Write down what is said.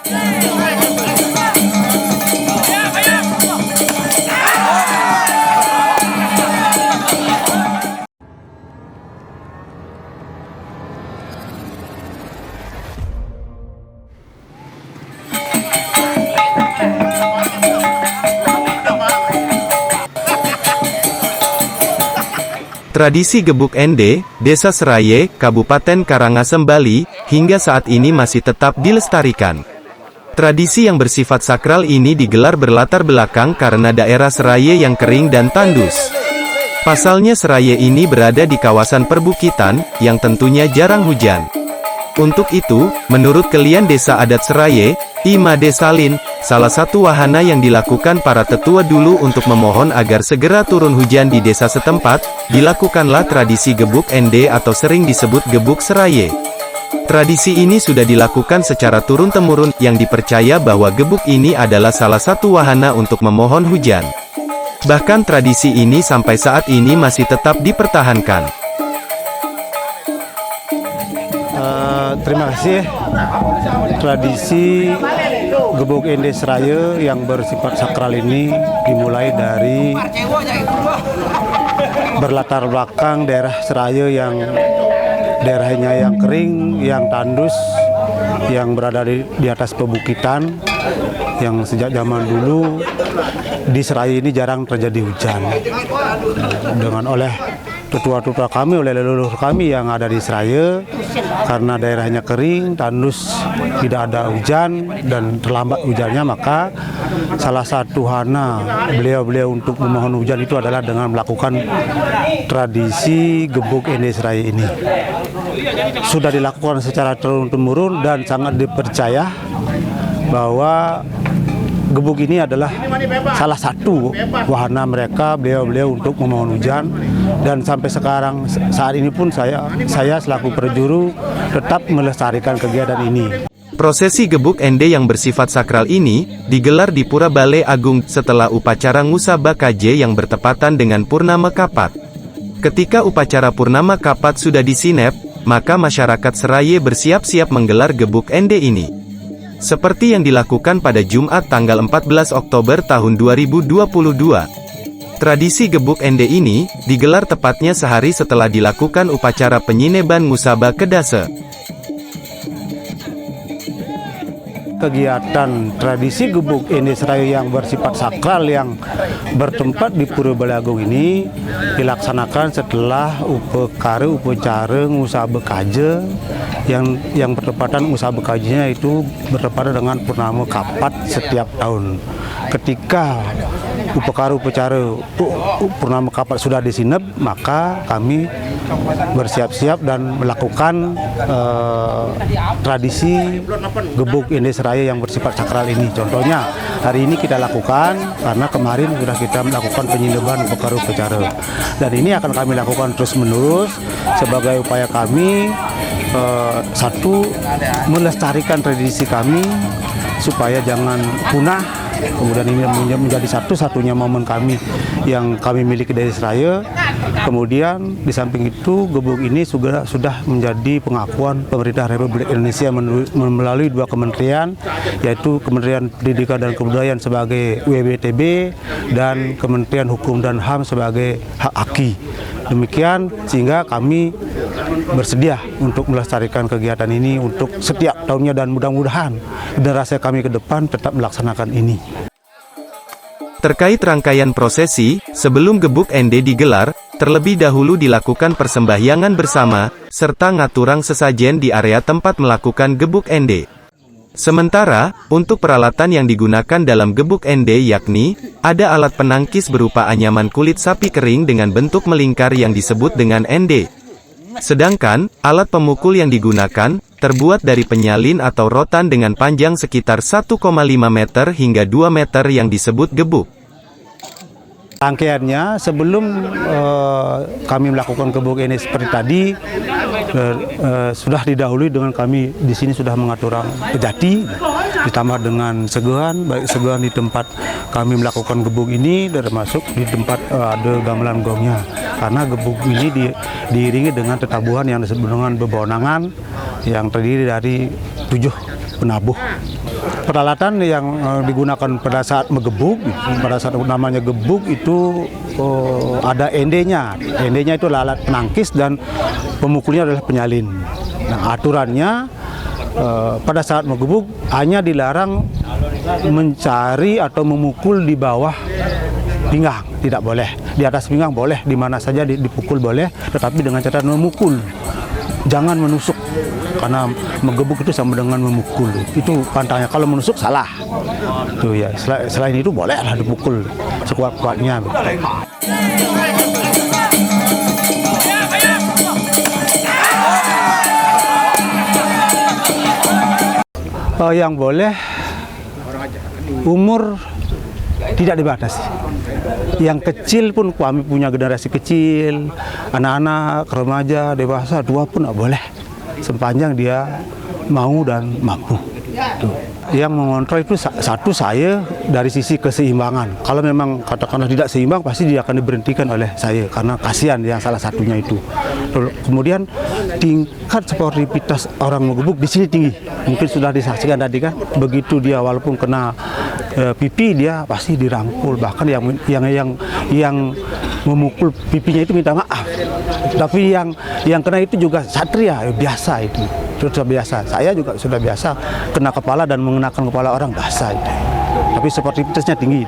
Tradisi Gebuk Ende, Desa Seraye, Kabupaten Karangasem, Bali, hingga saat ini masih tetap dilestarikan. Tradisi yang bersifat sakral ini digelar berlatar belakang karena daerah Seraye yang kering dan tandus. Pasalnya Seraye ini berada di kawasan perbukitan, yang tentunya jarang hujan. Untuk itu, menurut Kelian Desa Adat Seraye, Imade Salin, salah satu wahana yang dilakukan para tetua dulu untuk memohon agar segera turun hujan di desa setempat, dilakukanlah tradisi Gebuk Ende atau sering disebut Gebuk Seraye. Tradisi ini sudah dilakukan secara turun-temurun, yang dipercaya bahwa gebuk ini adalah salah satu wahana untuk memohon hujan. Bahkan tradisi ini sampai saat ini masih tetap dipertahankan. Terima kasih. Tradisi Gebuk Ende Seraye yang bersifat sakral ini dimulai dari berlatar belakang daerah Seraye yang daerahnya yang kering, yang tandus, yang berada di atas pebukitan, yang sejak zaman dulu di Seraye ini jarang terjadi hujan. Dengan oleh tetua-tetua kami, oleh leluhur kami yang ada di Seraye, karena daerahnya kering, tandus, tidak ada hujan dan terlambat hujannya, maka salah satu wahana beliau-beliau untuk memohon hujan itu adalah dengan melakukan tradisi Gebuk Ende Seraye ini. Sudah dilakukan secara turun-temurun dan sangat dipercaya bahwa gebuk ini adalah salah satu wahana mereka, beliau-beliau untuk memohon hujan. Dan sampai sekarang, saat ini pun saya selaku perjuru tetap melestarikan kegiatan ini. Prosesi Gebuk Ende yang bersifat sakral ini, digelar di Pura Balai Agung, setelah upacara Ngusaba KJ yang bertepatan dengan Purnama Kapat. Ketika upacara Purnama Kapat sudah disinep, maka masyarakat Seraye bersiap-siap menggelar Gebuk Ende ini. Seperti yang dilakukan pada Jumat tanggal 14 Oktober tahun 2022. Tradisi Gebuk Ende ini, digelar tepatnya sehari setelah dilakukan upacara penyineban Ngusaba Kedase. Kegiatan tradisi Gebuk Ende Seraye yang bersifat sakral yang bertempat di Pura Balai Agung ini dilaksanakan setelah upacara Ngusaba KJ yang bertepatan Ngusaba KJ-nya itu bertepatan dengan Purnama Kapat setiap tahun. Ketika upacara Purnama Kapat sudah disinep, maka kami bersiap-siap dan melakukan tradisi Gebuk Ende Seraye yang bersifat sakral ini. Contohnya, hari ini kita lakukan karena kemarin sudah kita melakukan penyineban upacara. Dan ini akan kami lakukan terus-menerus sebagai upaya kami, satu, melestarikan tradisi kami supaya jangan punah. Kemudian ini menjadi satu-satunya momen kami yang kami miliki dari Seraye. Kemudian di samping itu, gebuk ini sudah menjadi pengakuan pemerintah Republik Indonesia melalui dua kementerian, yaitu Kementerian Pendidikan dan Kebudayaan sebagai WBTB dan Kementerian Hukum dan HAM sebagai hak aki. Demikian sehingga kami bersedia untuk melestarikan kegiatan ini untuk setiap tahunnya, dan mudah-mudahan generasi kami ke depan tetap melaksanakan ini. Terkait rangkaian prosesi, sebelum Gebuk Ende digelar, terlebih dahulu dilakukan persembahyangan bersama, serta ngaturang sesajen di area tempat melakukan Gebuk Ende. Sementara, untuk peralatan yang digunakan dalam Gebuk Ende yakni, ada alat penangkis berupa anyaman kulit sapi kering dengan bentuk melingkar yang disebut dengan ende. Sedangkan, alat pemukul yang digunakan, terbuat dari penyalin atau rotan dengan panjang sekitar 1,5 meter hingga 2 meter yang disebut gebuk. Rangkaiannya sebelum kami melakukan Gebuk ini seperti tadi, sudah didahului dengan kami di sini sudah mengatur pejati, ditambah dengan seguan, baik seguan di tempat kami melakukan gebuk ini, termasuk di tempat ada gamelan gongnya. Karena gebuk ini diiringi dengan tetabuhan yang disebut dengan bebonangan yang terdiri dari 7 penabuh. Peralatan yang digunakan pada saat mengebuk, pada saat namanya gebuk itu ada endenya. Endenya itu alat penangkis dan pemukulnya adalah penyalin. Nah, aturannya pada saat mengebuk hanya dilarang mencari atau memukul di bawah pinggang, tidak boleh. Di atas pinggang boleh, di mana saja dipukul boleh, tetapi dengan catatan memukul. Jangan menusuk, karena menggebuk itu sama dengan memukul. Itu pantangnya. Kalau menusuk salah. Tuh ya. Selain itu bolehlah dipukul sekuat-kuatnya. Yang boleh umur tidak dibatasi. Yang kecil pun, kami punya generasi kecil, anak-anak, remaja, dewasa, tua pun boleh, sepanjang dia mau dan mampu. Yang mengontrol itu satu, saya dari sisi keseimbangan. Kalau memang katakanlah tidak seimbang, pasti dia akan diberhentikan oleh saya karena kasihan yang salah satunya itu. Kemudian tingkat sportivitas orang mengebuk di sini tinggi. Mungkin sudah disaksikan tadi kan, begitu dia walaupun kena pipi, dia pasti dirangkul. Bahkan yang memukul pipinya itu minta maaf. Tapi yang kena itu juga satria, biasa itu. Sudah biasa. Saya juga sudah biasa kena kepala dan mengenakan kepala orang, biasa itu. Tapi sportivitasnya tinggi.